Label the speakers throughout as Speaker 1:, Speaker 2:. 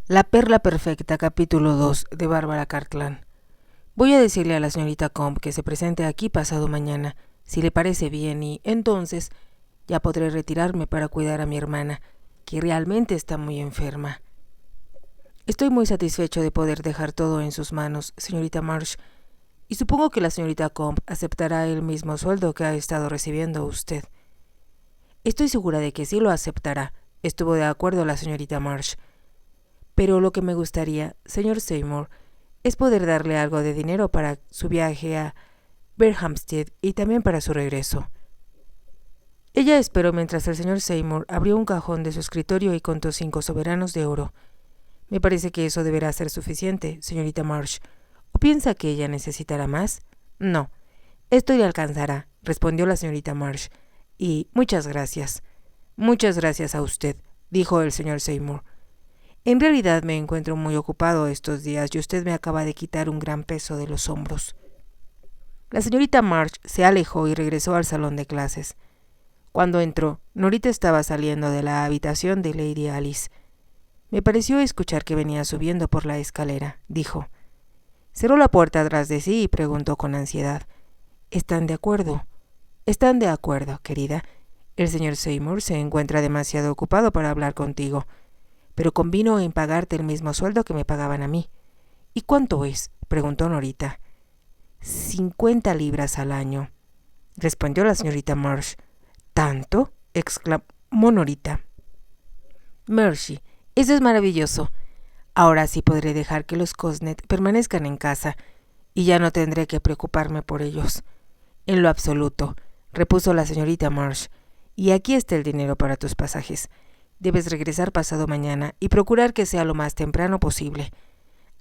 Speaker 1: La perla perfecta, capítulo 2, de Bárbara Cartland. Voy a decirle a la señorita Combe que se presente aquí pasado mañana, si le parece bien, y entonces ya podré retirarme para cuidar a mi hermana, que realmente está muy enferma. Estoy muy satisfecho de poder dejar todo en sus manos, señorita Marsh, y supongo que la señorita Combe aceptará el mismo sueldo que ha estado recibiendo usted. Estoy segura de que sí lo aceptará, estuvo de acuerdo la señorita Marsh. Pero lo que me gustaría, señor Seymour, es poder darle algo de dinero para su viaje a Berkhamsted y también para su regreso. Ella esperó mientras el señor Seymour abrió un cajón de su escritorio y contó 5 soberanos de oro. Me parece que eso deberá ser suficiente, señorita Marsh. ¿O piensa que ella necesitará más? No, esto le alcanzará, respondió la señorita Marsh. Y muchas gracias. Muchas gracias a usted, dijo el señor Seymour. En realidad me encuentro muy ocupado estos días y usted me acaba de quitar un gran peso de los hombros. La señorita Marsh se alejó y regresó al salón de clases. Cuando entró, Norita estaba saliendo de la habitación de Lady Alice. Me pareció escuchar que venía subiendo por la escalera, dijo. Cerró la puerta tras de sí y preguntó con ansiedad. ¿Están de acuerdo? Están de acuerdo, querida. El señor Seymour se encuentra demasiado ocupado para hablar contigo, pero convino en pagarte el mismo sueldo que me pagaban a mí. ¿Y cuánto es?, preguntó Norita. 50 libras al año, respondió la señorita Marsh. ¿Tanto?, exclamó Norita. Mercy, eso es maravilloso. Ahora sí podré dejar que los Cosnet permanezcan en casa, y ya no tendré que preocuparme por ellos. En lo absoluto, repuso la señorita Marsh, y aquí está el dinero para tus pasajes. Debes regresar pasado mañana y procurar que sea lo más temprano posible.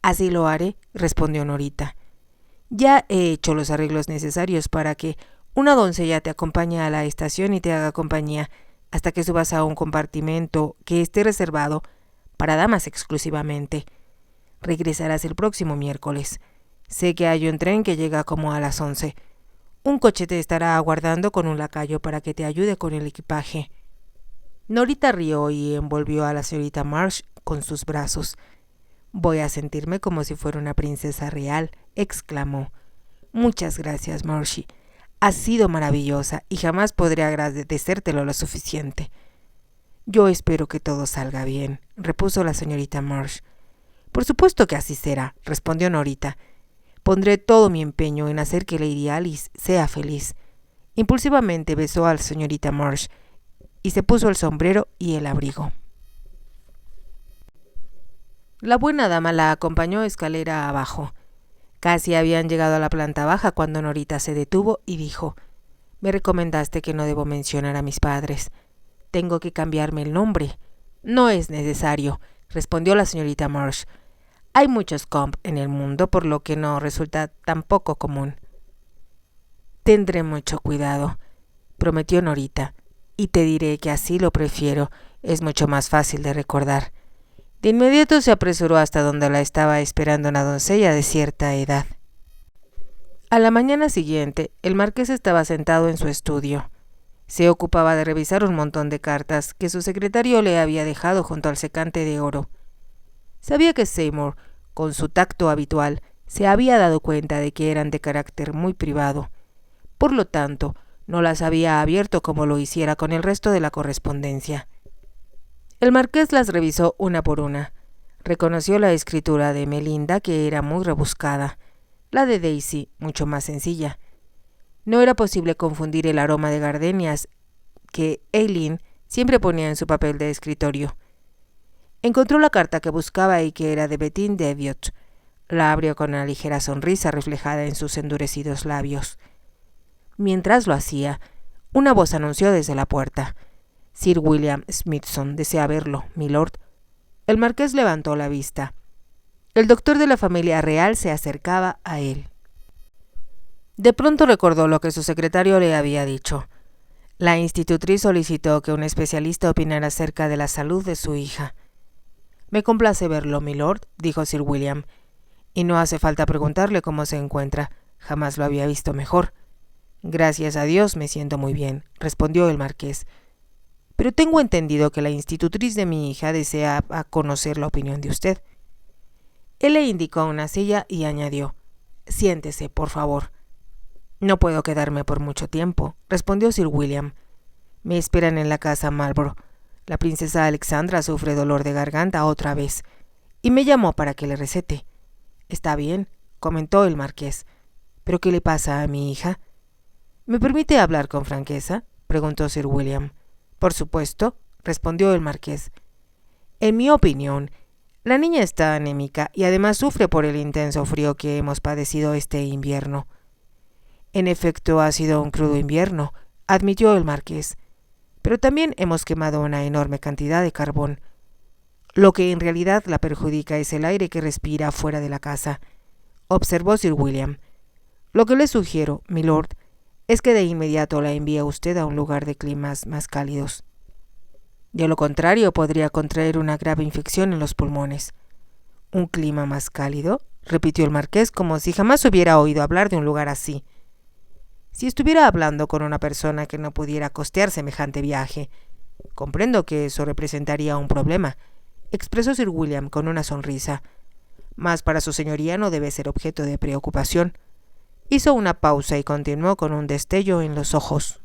Speaker 1: Así lo haré, respondió Norita. Ya he hecho los arreglos necesarios para que una doncella te acompañe a la estación y te haga compañía hasta que subas a un compartimento que esté reservado para damas exclusivamente. Regresarás el próximo miércoles. Sé que hay un tren que llega como a las 11. Un coche te estará aguardando con un lacayo para que te ayude con el equipaje. Norita rió y envolvió a la señorita Marsh con sus brazos. Voy a sentirme como si fuera una princesa real, exclamó. Muchas gracias, Marsh. Has sido maravillosa y jamás podré agradecértelo lo suficiente. Yo espero que todo salga bien, repuso la señorita Marsh. Por supuesto que así será, respondió Norita. Pondré todo mi empeño en hacer que Lady Alice sea feliz. Impulsivamente besó a la señorita Marsh y se puso el sombrero y el abrigo. La buena dama la acompañó escalera abajo. Casi habían llegado a la planta baja cuando Norita se detuvo y dijo: Me recomendaste que no debo mencionar a mis padres. Tengo que cambiarme el nombre. No es necesario, respondió la señorita Marsh. Hay muchos Combe en el mundo, por lo que no resulta tan poco común. Tendré mucho cuidado, prometió Norita, y te diré que así lo prefiero, es mucho más fácil de recordar. De inmediato se apresuró hasta donde la estaba esperando una doncella de cierta edad. A la mañana siguiente, el marqués estaba sentado en su estudio. Se ocupaba de revisar un montón de cartas que su secretario le había dejado junto al secante de oro. Sabía que Seymour, con su tacto habitual, se había dado cuenta de que eran de carácter muy privado. Por lo tanto, no las había abierto como lo hiciera con el resto de la correspondencia. El marqués las revisó una por una. Reconoció la escritura de Melinda, que era muy rebuscada, la de Daisy, mucho más sencilla. No era posible confundir el aroma de gardenias que Eileen siempre ponía en su papel de escritorio. Encontró la carta que buscaba y que era de Bettina Deviot. La abrió con una ligera sonrisa reflejada en sus endurecidos labios. Mientras lo hacía, una voz anunció desde la puerta: Sir William Smithson desea verlo, milord. El marqués levantó la vista. El doctor de la familia real se acercaba a él. De pronto recordó lo que su secretario le había dicho. La institutriz solicitó que un especialista opinara acerca de la salud de su hija. Me complace verlo, milord, dijo Sir William, y no hace falta preguntarle cómo se encuentra. Jamás lo había visto mejor. Gracias a Dios me siento muy bien, respondió el marqués. pero tengo entendido que la institutriz de mi hija desea conocer la opinión de usted. Él le indicó una silla y añadió: siéntese, por favor. No puedo quedarme por mucho tiempo, respondió Sir William. Me esperan en la casa Marlborough. La princesa Alexandra sufre dolor de garganta otra vez, y me llamó para que le recete. Está bien, comentó el marqués. ¿Pero qué le pasa a mi hija? ¿Me permite hablar con franqueza?, preguntó Sir William. Por supuesto, respondió el marqués. En mi opinión, la niña está anémica y además sufre por el intenso frío que hemos padecido este invierno. En efecto, ha sido un crudo invierno, admitió el marqués, pero también hemos quemado una enorme cantidad de carbón. Lo que en realidad la perjudica es el aire que respira fuera de la casa, observó Sir William. Lo que le sugiero, milord, es que de inmediato la envíe usted a un lugar de climas más cálidos. De lo contrario, podría contraer una grave infección en los pulmones. ¿Un clima más cálido?, repitió el marqués como si jamás hubiera oído hablar de un lugar así. Si estuviera hablando con una persona que no pudiera costear semejante viaje. Comprendo que eso representaría un problema, expresó Sir William con una sonrisa. Mas para su señoría no debe ser objeto de preocupación. Hizo una pausa y continuó con un destello en los ojos.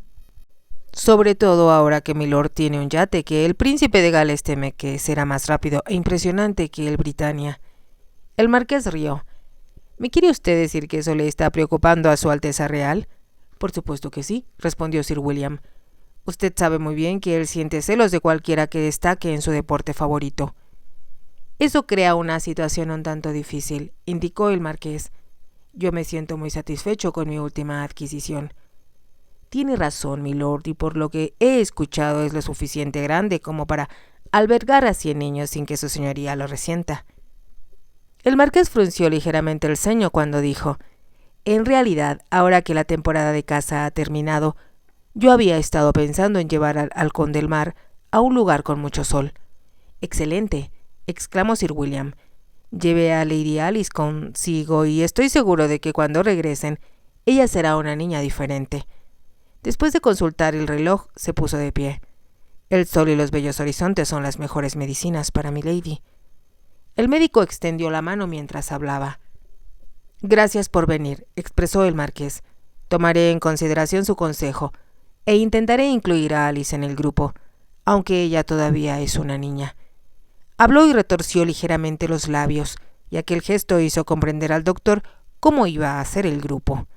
Speaker 1: Sobre todo ahora que milord tiene un yate que el príncipe de Gales teme que será más rápido e impresionante que el Britannia. El marqués rió. ¿Me quiere usted decir que eso le está preocupando a su Alteza Real? Por supuesto que sí, respondió Sir William. Usted sabe muy bien que él siente celos de cualquiera que destaque en su deporte favorito. Eso crea una situación un tanto difícil, indicó el marqués. Yo me siento muy satisfecho con mi última adquisición. Tiene razón, milord, y por lo que he escuchado es lo suficiente grande como para albergar a 100 niños sin que su señoría lo resienta. El marqués frunció ligeramente el ceño cuando dijo: en realidad, ahora que la temporada de caza ha terminado, yo había estado pensando en llevar al halcón del mar a un lugar con mucho sol. Excelente, exclamó Sir William. Lleve a Lady Alice consigo y estoy seguro de que cuando regresen, ella será una niña diferente. Después de consultar el reloj, se puso de pie. El sol y los bellos horizontes son las mejores medicinas para mi lady. El médico extendió la mano mientras hablaba. Gracias por venir, expresó el marqués. Tomaré en consideración su consejo e intentaré incluir a Alice en el grupo, aunque ella todavía es una niña. Habló y retorció ligeramente los labios, y aquel gesto hizo comprender al doctor cómo iba a hacer el grupo.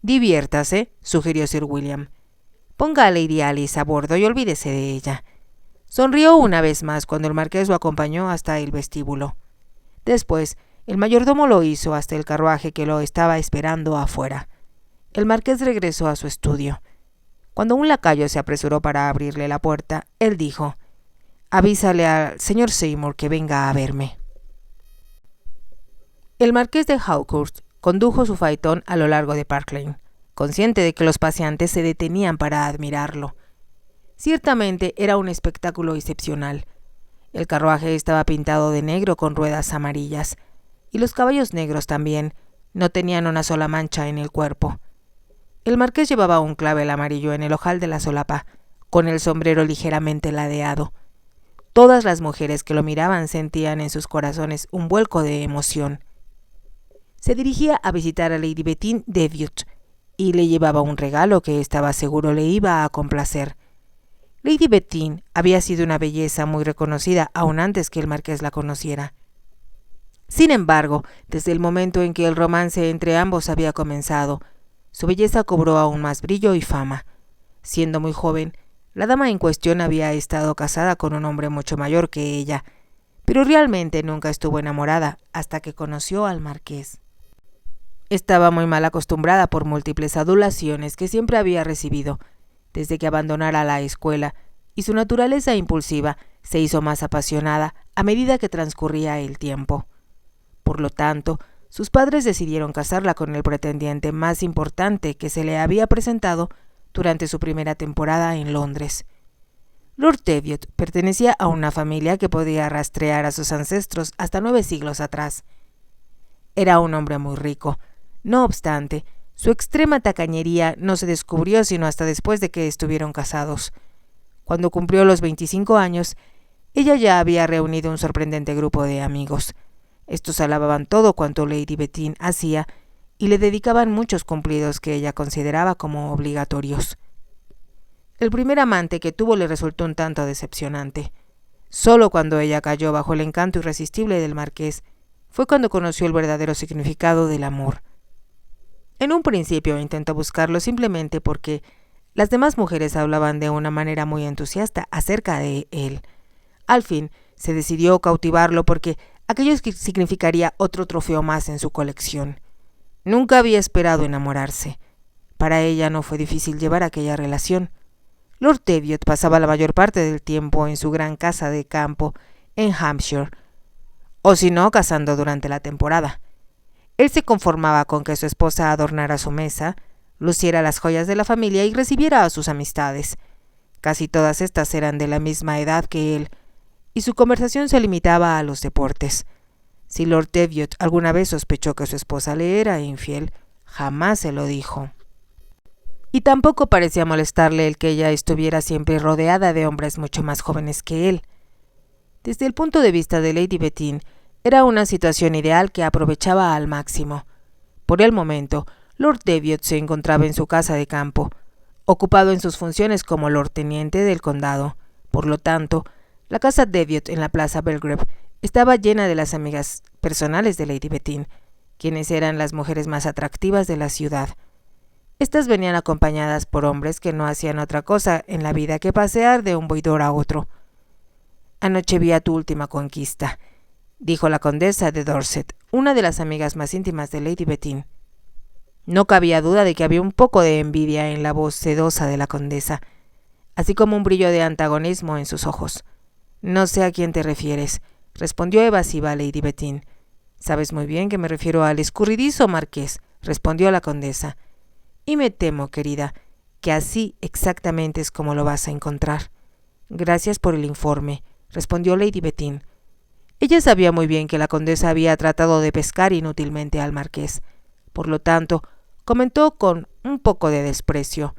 Speaker 1: Diviértase, sugirió Sir William. Ponga a Lady Alice a bordo y olvídese de ella. Sonrió una vez más cuando el marqués lo acompañó hasta el vestíbulo. Después, el mayordomo lo hizo hasta el carruaje que lo estaba esperando afuera. El marqués regresó a su estudio. Cuando un lacayo se apresuró para abrirle la puerta, él dijo: avísale al señor Seymour que venga a verme. El marqués de Hawkhurst condujo su faetón a lo largo de Park Lane, consciente de que los paseantes se detenían para admirarlo. Ciertamente era un espectáculo excepcional. El carruaje estaba pintado de negro con ruedas amarillas, y los caballos negros también, no tenían una sola mancha en el cuerpo. El marqués llevaba un clavel amarillo en el ojal de la solapa, con el sombrero ligeramente ladeado. Todas las mujeres que lo miraban sentían en sus corazones un vuelco de emoción. Se dirigía a visitar a Lady Bettina de Bute, y le llevaba un regalo que estaba seguro le iba a complacer. Lady Bettina había sido una belleza muy reconocida aún antes que el marqués la conociera. Sin embargo, desde el momento en que el romance entre ambos había comenzado, su belleza cobró aún más brillo y fama. Siendo muy joven, la dama en cuestión había estado casada con un hombre mucho mayor que ella, pero realmente nunca estuvo enamorada hasta que conoció al marqués. Estaba muy mal acostumbrada por múltiples adulaciones que siempre había recibido, desde que abandonara la escuela, y su naturaleza impulsiva se hizo más apasionada a medida que transcurría el tiempo. Por lo tanto, sus padres decidieron casarla con el pretendiente más importante que se le había presentado durante su primera temporada en Londres. Lord Teviot pertenecía a una familia que podía rastrear a sus ancestros hasta 9 siglos atrás. Era un hombre muy rico. No obstante, su extrema tacañería no se descubrió sino hasta después de que estuvieron casados. Cuando cumplió los 25 años, ella ya había reunido un sorprendente grupo de amigos. Estos alababan todo cuanto Lady Bettina hacía y le dedicaban muchos cumplidos que ella consideraba como obligatorios. El primer amante que tuvo le resultó un tanto decepcionante. Solo cuando ella cayó bajo el encanto irresistible del marqués fue cuando conoció el verdadero significado del amor. En un principio intentó buscarlo simplemente porque las demás mujeres hablaban de una manera muy entusiasta acerca de él. Al fin se decidió cautivarlo porque aquello significaría otro trofeo más en su colección. Nunca había esperado enamorarse. Para ella no fue difícil llevar aquella relación. Lord Teviot pasaba la mayor parte del tiempo en su gran casa de campo en Hampshire, o si no, cazando durante la temporada. Él se conformaba con que su esposa adornara su mesa, luciera las joyas de la familia y recibiera a sus amistades. Casi todas estas eran de la misma edad que él, y su conversación se limitaba a los deportes. Si Lord Teviot alguna vez sospechó que su esposa le era infiel, jamás se lo dijo. Y tampoco parecía molestarle el que ella estuviera siempre rodeada de hombres mucho más jóvenes que él. Desde el punto de vista de Lady Bettina, era una situación ideal que aprovechaba al máximo. Por el momento, Lord Teviot se encontraba en su casa de campo, ocupado en sus funciones como lordteniente del condado. Por lo tanto, la casa Teviot en la plaza Belgrave estaba llena de las amigas personales de Lady Bettina, quienes eran las mujeres más atractivas de la ciudad. Estas venían acompañadas por hombres que no hacían otra cosa en la vida que pasear de un buidor a otro. «Anoche vi a tu última conquista», dijo la condesa de Dorset, una de las amigas más íntimas de Lady Bettina. No cabía duda de que había un poco de envidia en la voz sedosa de la condesa, así como un brillo de antagonismo en sus ojos. «No sé a quién te refieres», respondió evasiva Lady Bettina. «Sabes muy bien que me refiero al escurridizo marqués», respondió la condesa. «Y me temo, querida, que así exactamente es como lo vas a encontrar». «Gracias por el informe», respondió Lady Bettina. Ella sabía muy bien que la condesa había tratado de pescar inútilmente al marqués. Por lo tanto, comentó con un poco de desprecio: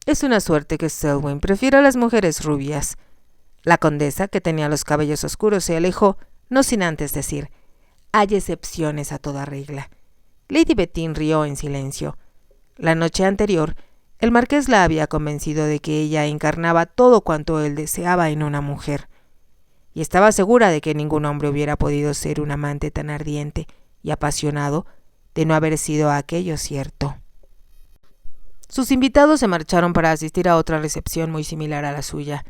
Speaker 1: «Es una suerte que Selwyn prefiera a las mujeres rubias». La condesa, que tenía los cabellos oscuros, se alejó, no sin antes decir: «Hay excepciones a toda regla». Lady Bettina rió en silencio. La noche anterior, el marqués la había convencido de que ella encarnaba todo cuanto él deseaba en una mujer, y estaba segura de que ningún hombre hubiera podido ser un amante tan ardiente y apasionado de no haber sido aquello cierto. Sus invitados se marcharon para asistir a otra recepción muy similar a la suya,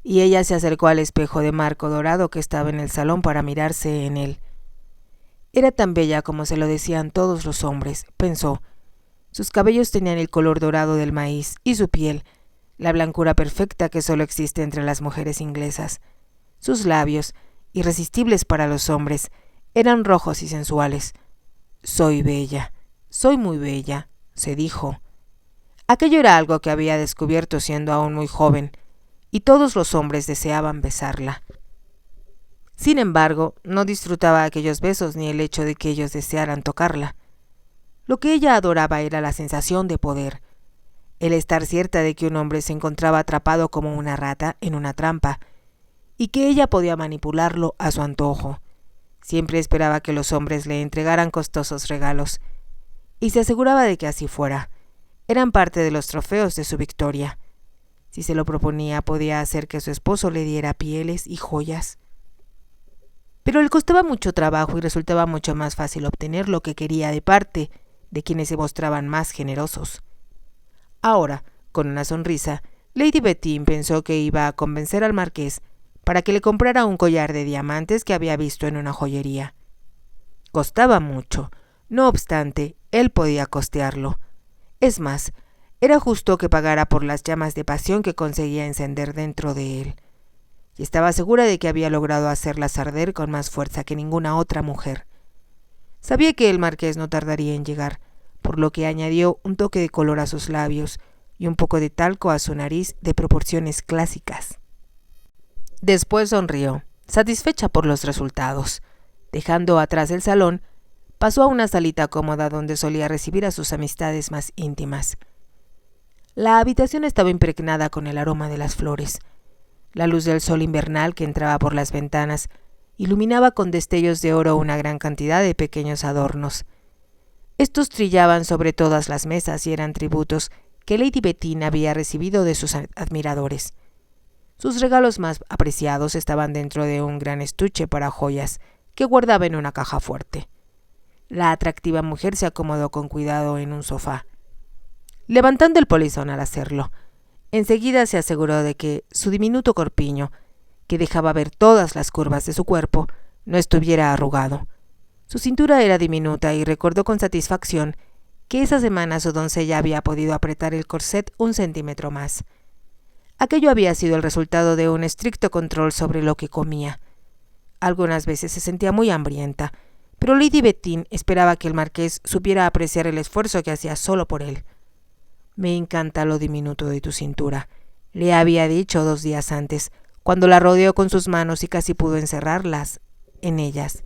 Speaker 1: y ella se acercó al espejo de marco dorado que estaba en el salón para mirarse en él. Era tan bella como se lo decían todos los hombres, pensó. Sus cabellos tenían el color dorado del maíz y su piel, la blancura perfecta que solo existe entre las mujeres inglesas. Sus labios, irresistibles para los hombres, eran rojos y sensuales. «Soy bella, soy muy bella», se dijo. Aquello era algo que había descubierto siendo aún muy joven, y todos los hombres deseaban besarla. Sin embargo, no disfrutaba aquellos besos ni el hecho de que ellos desearan tocarla. Lo que ella adoraba era la sensación de poder, el estar cierta de que un hombre se encontraba atrapado como una rata en una trampa, y que ella podía manipularlo a su antojo. Siempre esperaba que los hombres le entregaran costosos regalos, y se aseguraba de que así fuera. Eran parte de los trofeos de su victoria. Si se lo proponía, podía hacer que su esposo le diera pieles y joyas. Pero le costaba mucho trabajo y resultaba mucho más fácil obtener lo que quería de parte de quienes se mostraban más generosos. Ahora, con una sonrisa, Lady Bettina pensó que iba a convencer al marqués para que le comprara un collar de diamantes que había visto en una joyería. Costaba mucho, no obstante, él podía costearlo. Es más, era justo que pagara por las llamas de pasión que conseguía encender dentro de él, y estaba segura de que había logrado hacerlas arder con más fuerza que ninguna otra mujer. Sabía que el marqués no tardaría en llegar, por lo que añadió un toque de color a sus labios y un poco de talco a su nariz de proporciones clásicas. Después sonrió, satisfecha por los resultados. Dejando atrás el salón, pasó a una salita cómoda donde solía recibir a sus amistades más íntimas. La habitación estaba impregnada con el aroma de las flores. La luz del sol invernal que entraba por las ventanas iluminaba con destellos de oro una gran cantidad de pequeños adornos. Estos trillaban sobre todas las mesas y eran tributos que Lady Bettina había recibido de sus admiradores. Sus regalos más apreciados estaban dentro de un gran estuche para joyas que guardaba en una caja fuerte. La atractiva mujer se acomodó con cuidado en un sofá, levantando el polizón al hacerlo. Enseguida se aseguró de que su diminuto corpiño, que dejaba ver todas las curvas de su cuerpo, no estuviera arrugado. Su cintura era diminuta y recordó con satisfacción que esa semana su doncella había podido apretar el corset 1 centímetro más. Aquello había sido el resultado de un estricto control sobre lo que comía. Algunas veces se sentía muy hambrienta, pero Lady Bettina esperaba que el marqués supiera apreciar el esfuerzo que hacía solo por él. «Me encanta lo diminuto de tu cintura», le había dicho 2 días antes, cuando la rodeó con sus manos y casi pudo encerrarlas en ellas.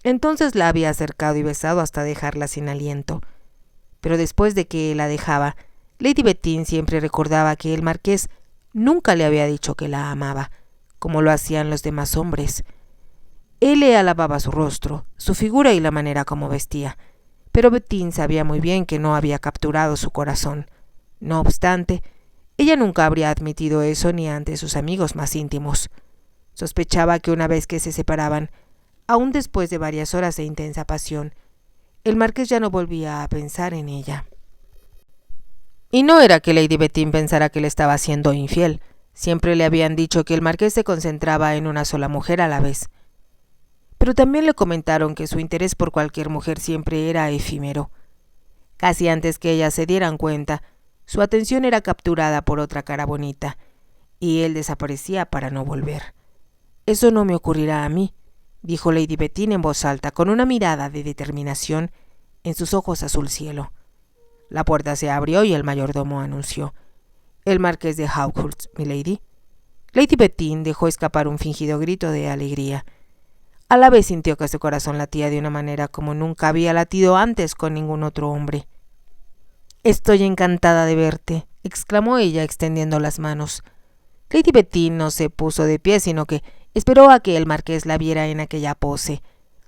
Speaker 1: Entonces la había acercado y besado hasta dejarla sin aliento. Pero después de que la dejaba, Lady Bettina siempre recordaba que el marqués nunca le había dicho que la amaba, como lo hacían los demás hombres. Él le alababa su rostro, su figura y la manera como vestía, pero Bettina sabía muy bien que no había capturado su corazón. No obstante, ella nunca habría admitido eso ni ante sus amigos más íntimos. Sospechaba que una vez que se separaban, aún después de varias horas de intensa pasión, el marqués ya no volvía a pensar en ella. Y no era que Lady Bettina pensara que le estaba siendo infiel. Siempre le habían dicho que el marqués se concentraba en una sola mujer a la vez. Pero también le comentaron que su interés por cualquier mujer siempre era efímero. Casi antes que ellas se dieran cuenta, su atención era capturada por otra cara bonita, y él desaparecía para no volver. «Eso no me ocurrirá a mí», dijo Lady Bettina en voz alta, con una mirada de determinación en sus ojos azul cielo. La puerta se abrió y el mayordomo anunció: «El marqués de Hawkhurst, milady». Lady Bettina dejó escapar un fingido grito de alegría. A la vez sintió que su corazón latía de una manera como nunca había latido antes con ningún otro hombre. «Estoy encantada de verte», exclamó ella extendiendo las manos. Lady Bettina no se puso de pie, sino que esperó a que el marqués la viera en aquella pose,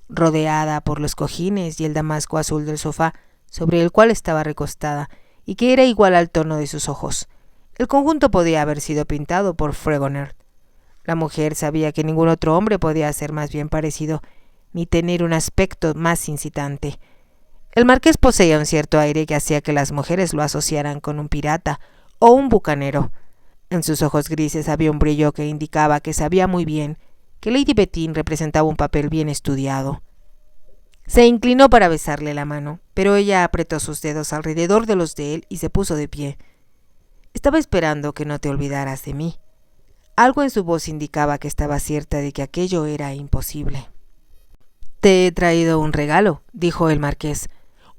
Speaker 1: rodeada por los cojines y el damasco azul del sofá sobre el cual estaba recostada, y que era igual al tono de sus ojos. El conjunto podía haber sido pintado por Fragonard. La mujer sabía que ningún otro hombre podía ser más bien parecido, ni tener un aspecto más incitante. El marqués poseía un cierto aire que hacía que las mujeres lo asociaran con un pirata o un bucanero. En sus ojos grises había un brillo que indicaba que sabía muy bien que Lady Bettina representaba un papel bien estudiado. Se inclinó para besarle la mano, pero ella apretó sus dedos alrededor de los de él y se puso de pie. «Estaba esperando que no te olvidaras de mí». Algo en su voz indicaba que estaba cierta de que aquello era imposible. «Te he traído un regalo», dijo el marqués.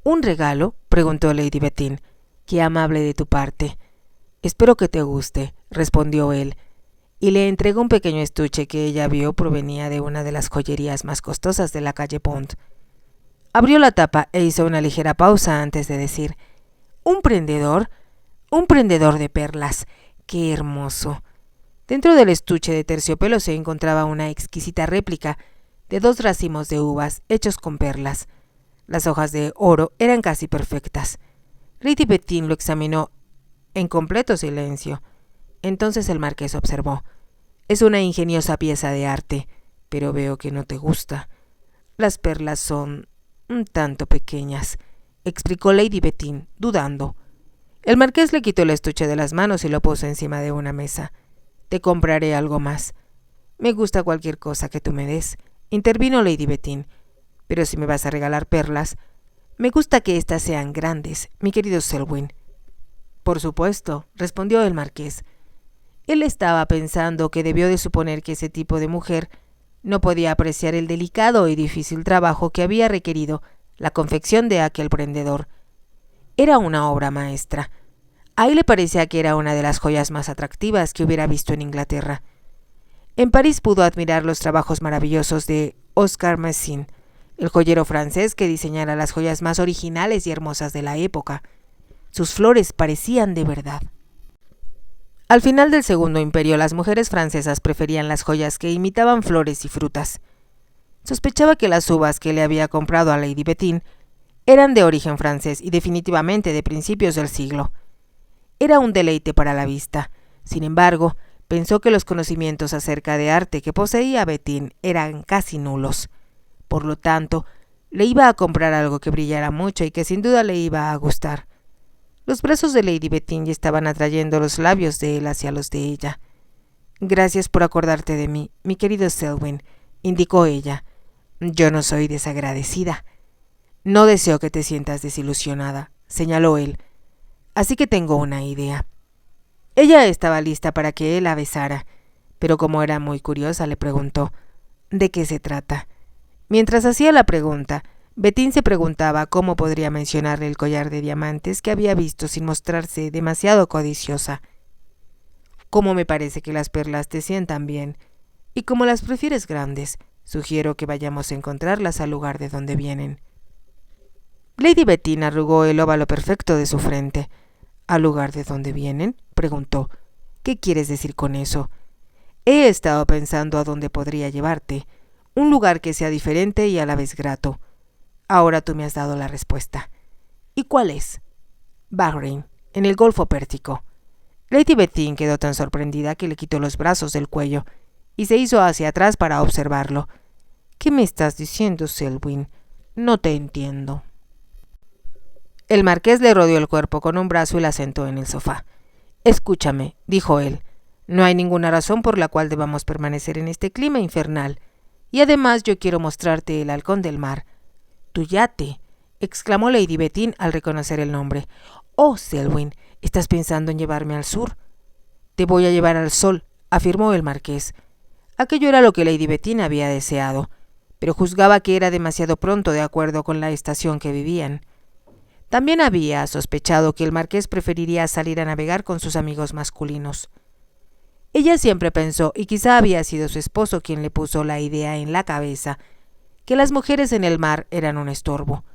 Speaker 1: «¿Un regalo?», preguntó Lady Bettina. «Qué amable de tu parte». «Espero que te guste», respondió él, y le entregó un pequeño estuche que ella vio provenía de una de las joyerías más costosas de la calle Pont. Abrió la tapa e hizo una ligera pausa antes de decir: «¿Un prendedor? Un prendedor de perlas. ¡Qué hermoso!». Dentro del estuche de terciopelo se encontraba una exquisita réplica de 2 racimos de uvas hechos con perlas. Las hojas de oro eran casi perfectas. Lady Bettina lo examinó en completo silencio. Entonces el marqués observó: «Es una ingeniosa pieza de arte, pero veo que no te gusta. Las perlas son un tanto pequeñas», explicó Lady Bettina, dudando. El marqués le quitó el estuche de las manos y lo puso encima de una mesa. «Te compraré algo más». «Me gusta cualquier cosa que tú me des», intervino Lady Bettina. «Pero si me vas a regalar perlas, me gusta que éstas sean grandes, mi querido Selwyn». «Por supuesto», respondió el marqués. Él estaba pensando que debió de suponer que ese tipo de mujer no podía apreciar el delicado y difícil trabajo que había requerido la confección de aquel prendedor. Era una obra maestra. A él le parecía que era una de las joyas más atractivas que hubiera visto en Inglaterra. En París pudo admirar los trabajos maravillosos de Oscar Messine, el joyero francés que diseñara las joyas más originales y hermosas de la época. Sus flores parecían de verdad. Al final del Segundo Imperio, las mujeres francesas preferían las joyas que imitaban flores y frutas. Sospechaba que las uvas que le había comprado a Lady Bettina eran de origen francés y definitivamente de principios del siglo. Era un deleite para la vista. Sin embargo, pensó que los conocimientos acerca de arte que poseía Bettina eran casi nulos. Por lo tanto, le iba a comprar algo que brillara mucho y que sin duda le iba a gustar. Los brazos de Lady Bettina estaban atrayendo los labios de él hacia los de ella. «Gracias por acordarte de mí, mi querido Selwyn», indicó ella. «Yo no soy desagradecida». «No deseo que te sientas desilusionada», señaló él. «Así que tengo una idea». Ella estaba lista para que él la besara, pero como era muy curiosa le preguntó «¿De qué se trata?». Mientras hacía la pregunta, Bettina se preguntaba cómo podría mencionarle el collar de diamantes que había visto sin mostrarse demasiado codiciosa. «Como me parece que las perlas te sientan bien, y como las prefieres grandes, sugiero que vayamos a encontrarlas al lugar de donde vienen». Lady Bettina arrugó el óvalo perfecto de su frente. «¿Al lugar de donde vienen?», preguntó. «¿Qué quieres decir con eso?». «He estado pensando a dónde podría llevarte, un lugar que sea diferente y a la vez grato. Ahora tú me has dado la respuesta». «¿Y cuál es?». «Bahrein, en el Golfo Pérsico». Lady Bettina quedó tan sorprendida que le quitó los brazos del cuello y se hizo hacia atrás para observarlo. «¿Qué me estás diciendo, Selwyn? No te entiendo». El marqués le rodeó el cuerpo con un brazo y la sentó en el sofá. «Escúchame», dijo él, «no hay ninguna razón por la cual debamos permanecer en este clima infernal, y además yo quiero mostrarte el halcón del mar». «Tu yate», exclamó Lady Bettina al reconocer el nombre. «Oh, Selwyn, ¿estás pensando en llevarme al sur?». «Te voy a llevar al sol», afirmó el marqués. Aquello era lo que Lady Bettina había deseado, pero juzgaba que era demasiado pronto de acuerdo con la estación que vivían. También había sospechado que el marqués preferiría salir a navegar con sus amigos masculinos. Ella siempre pensó, y quizá había sido su esposo quien le puso la idea en la cabeza, que las mujeres en el mar eran un estorbo.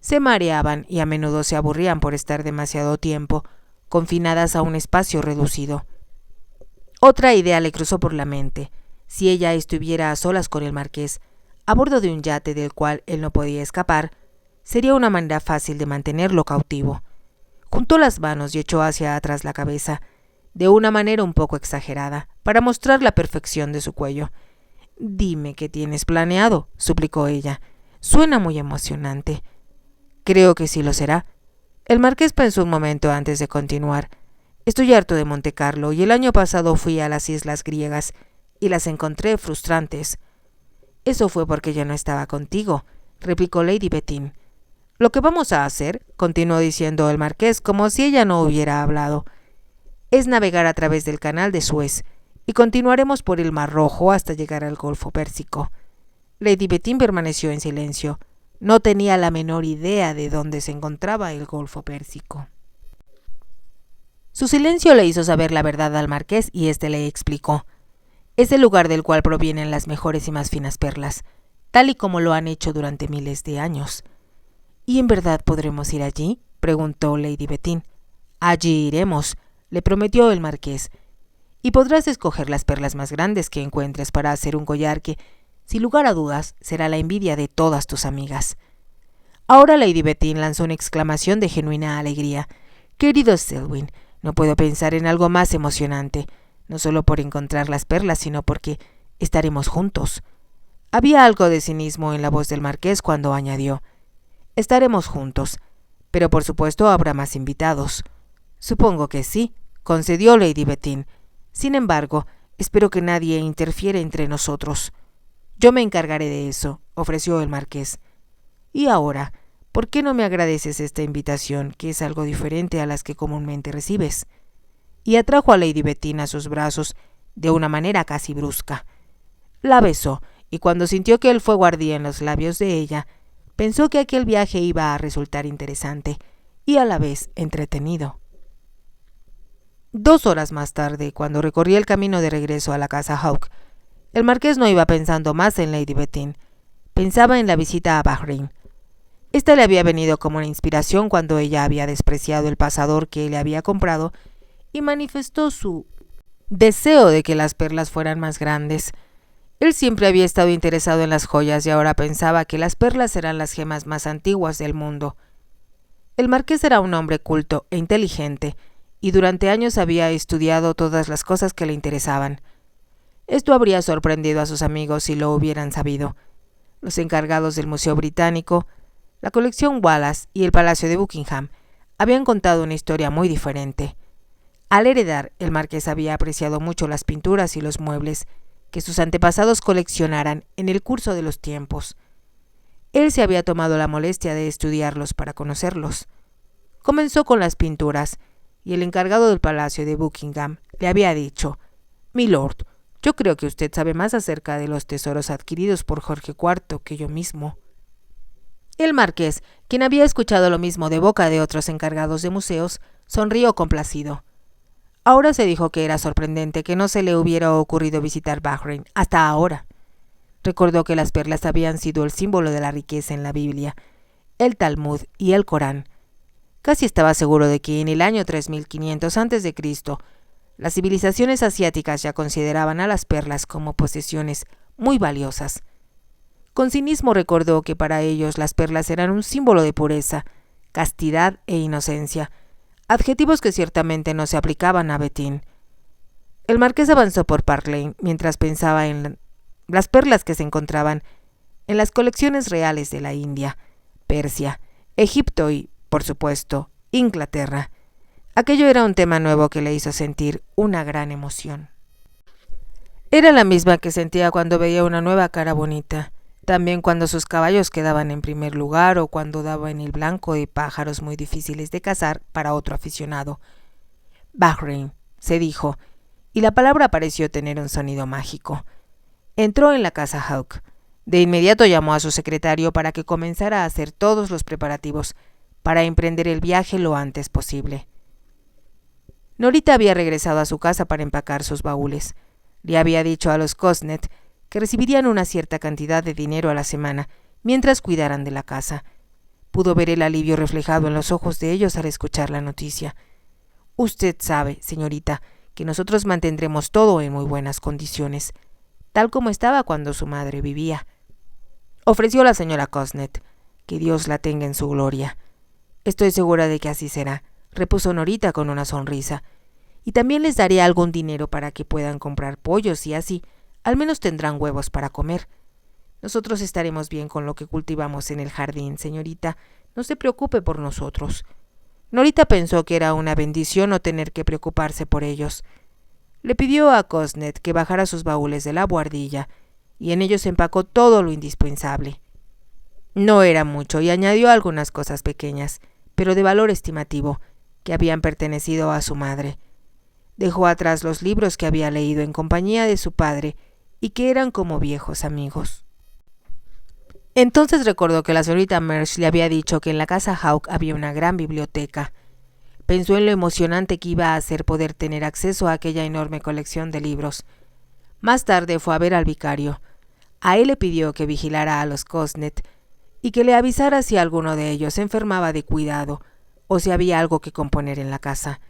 Speaker 1: Se mareaban y a menudo se aburrían por estar demasiado tiempo confinadas a un espacio reducido. Otra idea le cruzó por la mente. Si ella estuviera a solas con el marqués, a bordo de un yate del cual él no podía escapar, sería una manera fácil de mantenerlo cautivo. Juntó las manos y echó hacia atrás la cabeza, de una manera un poco exagerada, para mostrar la perfección de su cuello. «Dime qué tienes planeado», suplicó ella. «Suena muy emocionante». «Creo que sí lo será». El marqués pensó un momento antes de continuar. «Estoy harto de Montecarlo y el año pasado fui a las islas griegas y las encontré frustrantes». «Eso fue porque yo no estaba contigo», replicó Lady Bettina. «Lo que vamos a hacer», continuó diciendo el marqués como si ella no hubiera hablado, «es navegar a través del canal de Suez y continuaremos por el Mar Rojo hasta llegar al Golfo Pérsico». Lady Bettina permaneció en silencio. No tenía la menor idea de dónde se encontraba el Golfo Pérsico. Su silencio le hizo saber la verdad al marqués y éste le explicó. «Es el lugar del cual provienen las mejores y más finas perlas, tal y como lo han hecho durante miles de años». «¿Y en verdad podremos ir allí?», preguntó Lady Bettina. «Allí iremos», le prometió el marqués, «y podrás escoger las perlas más grandes que encuentres para hacer un collar que, sin lugar a dudas, será la envidia de todas tus amigas». Ahora Lady Bettina lanzó una exclamación de genuina alegría. «Querido Selwyn, no puedo pensar en algo más emocionante, no solo por encontrar las perlas, sino porque estaremos juntos». Había algo de cinismo en la voz del marqués cuando añadió: «Estaremos juntos, pero por supuesto habrá más invitados». «Supongo que sí», concedió Lady Bettina. «Sin embargo, espero que nadie interfiera entre nosotros». «Yo me encargaré de eso», ofreció el marqués. «Y ahora, ¿por qué no me agradeces esta invitación, que es algo diferente a las que comúnmente recibes?». Y atrajo a Lady Bettina a sus brazos de una manera casi brusca. La besó, y cuando sintió que el fuego ardía en los labios de ella, pensó que aquel viaje iba a resultar interesante y a la vez entretenido. 2 horas más tarde, cuando recorría el camino de regreso a la casa Hawke, el marqués no iba pensando más en Lady Bettina. Pensaba en la visita a Bahrein. Esta le había venido como una inspiración cuando ella había despreciado el pasador que le había comprado y manifestó su deseo de que las perlas fueran más grandes. Él siempre había estado interesado en las joyas y ahora pensaba que las perlas eran las gemas más antiguas del mundo. El marqués era un hombre culto e inteligente, y durante años había estudiado todas las cosas que le interesaban. Esto habría sorprendido a sus amigos si lo hubieran sabido. Los encargados del Museo Británico, la colección Wallace y el Palacio de Buckingham habían contado una historia muy diferente. Al heredar, el marqués había apreciado mucho las pinturas y los muebles que sus antepasados coleccionaran en el curso de los tiempos. Él se había tomado la molestia de estudiarlos para conocerlos. Comenzó con las pinturas, y el encargado del Palacio de Buckingham le había dicho: «Milord, yo creo que usted sabe más acerca de los tesoros adquiridos por Jorge IV que yo mismo». El marqués, quien había escuchado lo mismo de boca de otros encargados de museos, sonrió complacido. Ahora se dijo que era sorprendente que no se le hubiera ocurrido visitar Bahrein hasta ahora. Recordó que las perlas habían sido el símbolo de la riqueza en la Biblia, el Talmud y el Corán. Casi estaba seguro de que en el año 3500 a.C., las civilizaciones asiáticas ya consideraban a las perlas como posesiones muy valiosas. Con cinismo recordó que para ellos las perlas eran un símbolo de pureza, castidad e inocencia, adjetivos que ciertamente no se aplicaban a Betín. El marqués avanzó por Park Lane mientras pensaba en las perlas que se encontraban en las colecciones reales de la India, Persia, Egipto y, por supuesto, Inglaterra. Aquello era un tema nuevo que le hizo sentir una gran emoción. Era la misma que sentía cuando veía una nueva cara bonita, también cuando sus caballos quedaban en primer lugar o cuando daba en el blanco de pájaros muy difíciles de cazar para otro aficionado. Bahrein, se dijo, y la palabra pareció tener un sonido mágico. Entró en la casa Hawke. De inmediato llamó a su secretario para que comenzara a hacer todos los preparativos para emprender el viaje lo antes posible. Norita había regresado a su casa para empacar sus baúles. Le había dicho a los Cosnet que recibirían una cierta cantidad de dinero a la semana mientras cuidaran de la casa. Pudo ver el alivio reflejado en los ojos de ellos al escuchar la noticia. «Usted sabe, señorita, que nosotros mantendremos todo en muy buenas condiciones, tal como estaba cuando su madre vivía», ofreció la señora Cosnet. «Que Dios la tenga en su gloria». «Estoy segura de que así será», repuso Norita con una sonrisa. «Y también les daré algún dinero para que puedan comprar pollos y así al menos tendrán huevos para comer. Nosotros estaremos bien con lo que cultivamos en el jardín, señorita. No se preocupe por nosotros». Norita pensó que era una bendición no tener que preocuparse por ellos. Le pidió a Cosnet que bajara sus baúles de la buhardilla, y en ellos empacó todo lo indispensable. No era mucho, y añadió algunas cosas pequeñas, pero de valor estimativo, que habían pertenecido a su madre. Dejó atrás los libros que había leído en compañía de su padre y que eran como viejos amigos. Entonces recordó que la señorita Marsh le había dicho que en la casa Hawke había una gran biblioteca. Pensó en lo emocionante que iba a ser poder tener acceso a aquella enorme colección de libros. Más tarde fue a ver al vicario. A él le pidió que vigilara a los Cosnet y que le avisara si alguno de ellos se enfermaba de cuidado o si había algo que componer en la casa.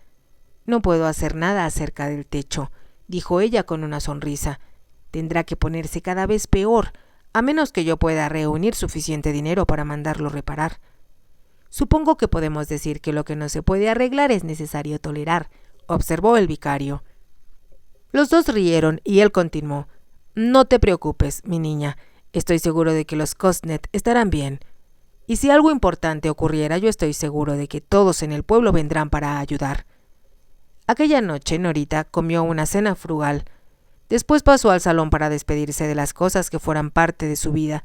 Speaker 1: «No puedo hacer nada acerca del techo», dijo ella con una sonrisa. «Tendrá que ponerse cada vez peor, a menos que yo pueda reunir suficiente dinero para mandarlo reparar». «Supongo que podemos decir que lo que no se puede arreglar es necesario tolerar», observó el vicario. Los dos rieron y él continuó: «No te preocupes, mi niña, estoy seguro de que los Cosnet estarán bien. Y si algo importante ocurriera, yo estoy seguro de que todos en el pueblo vendrán para ayudar». Aquella noche Norita comió una cena frugal. Después pasó al salón para despedirse de las cosas que fueran parte de su vida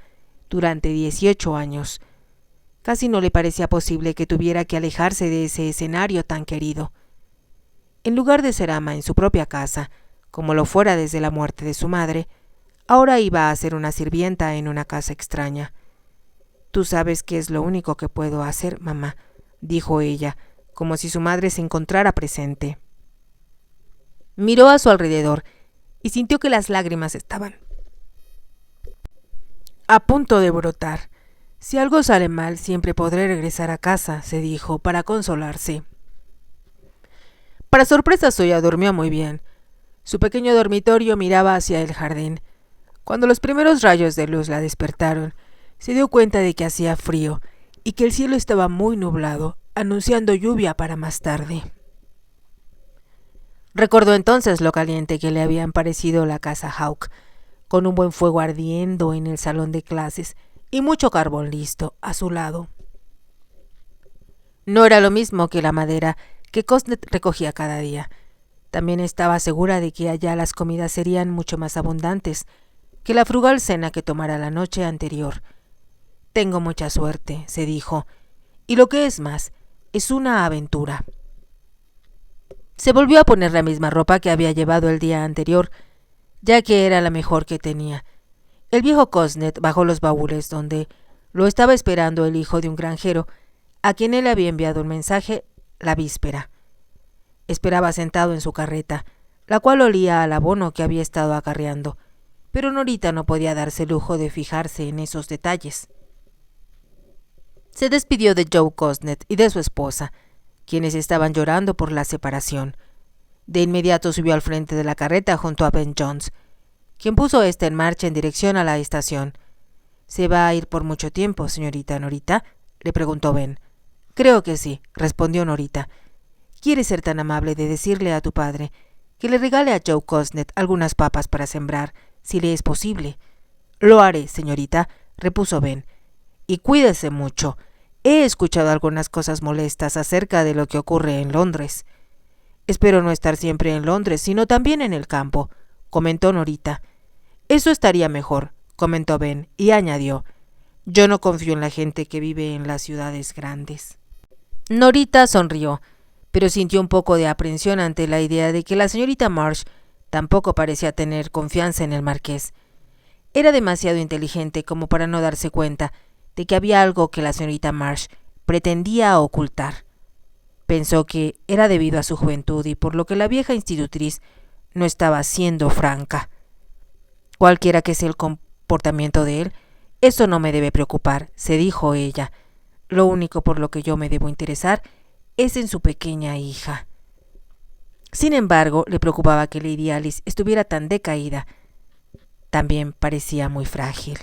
Speaker 1: durante 18 años. Casi no le parecía posible que tuviera que alejarse de ese escenario tan querido. En lugar de ser ama en su propia casa, como lo fuera desde la muerte de su madre, ahora iba a ser una sirvienta en una casa extraña. «Tú sabes que es lo único que puedo hacer, mamá», dijo ella, como si su madre se encontrara presente. Miró a su alrededor y sintió que las lágrimas estaban a punto de brotar. Si algo sale mal, siempre podré regresar a casa, se dijo, para consolarse. Para sorpresa suya, durmió muy bien. Su pequeño dormitorio miraba hacia el jardín. Cuando los primeros rayos de luz la despertaron, se dio cuenta de que hacía frío y que el cielo estaba muy nublado, anunciando lluvia para más tarde. Recordó entonces lo caliente que le habían parecido la casa Hawke, con un buen fuego ardiendo en el salón de clases y mucho carbón listo a su lado. No era lo mismo que la madera que Cosnet recogía cada día. También estaba segura de que allá las comidas serían mucho más abundantes que la frugal cena que tomara la noche anterior. Tengo mucha suerte, se dijo, y lo que es más, es una aventura. Se volvió a poner la misma ropa que había llevado el día anterior, ya que era la mejor que tenía. El viejo Cosnet bajó los baúles donde lo estaba esperando el hijo de un granjero, a quien él había enviado un mensaje la víspera. Esperaba sentado en su carreta, la cual olía al abono que había estado acarreando, pero Norita no podía darse el lujo de fijarse en esos detalles. Se despidió de Joe Cosnet y de su esposa, quienes estaban llorando por la separación. De inmediato subió al frente de la carreta junto a Ben Jones, quien puso esta en marcha en dirección a la estación. ¿Se va a ir por mucho tiempo, señorita Norita?, le preguntó Ben. Creo que sí, respondió Norita. ¿Quieres ser tan amable de decirle a tu padre que le regale a Joe Cosnet algunas papas para sembrar, si le es posible? Lo haré, señorita, repuso Ben. Y cuídese mucho. He escuchado algunas cosas molestas acerca de lo que ocurre en Londres. Espero no estar siempre en Londres, sino también en el campo, comentó Norita. Eso estaría mejor, comentó Ben, y añadió, yo no confío en la gente que vive en las ciudades grandes. Norita sonrió, pero sintió un poco de aprensión ante la idea de que la señorita Marsh tampoco parecía tener confianza en el marqués. Era demasiado inteligente como para no darse cuenta de que había algo que la señorita Marsh pretendía ocultar. Pensó que era debido a su juventud y por lo que la vieja institutriz no estaba siendo franca. Cualquiera que sea el comportamiento de él, eso no me debe preocupar, se dijo ella. Lo único por lo que yo me debo interesar es en su pequeña hija. Sin embargo, le preocupaba que Lady Alice estuviera tan decaída. También parecía muy frágil.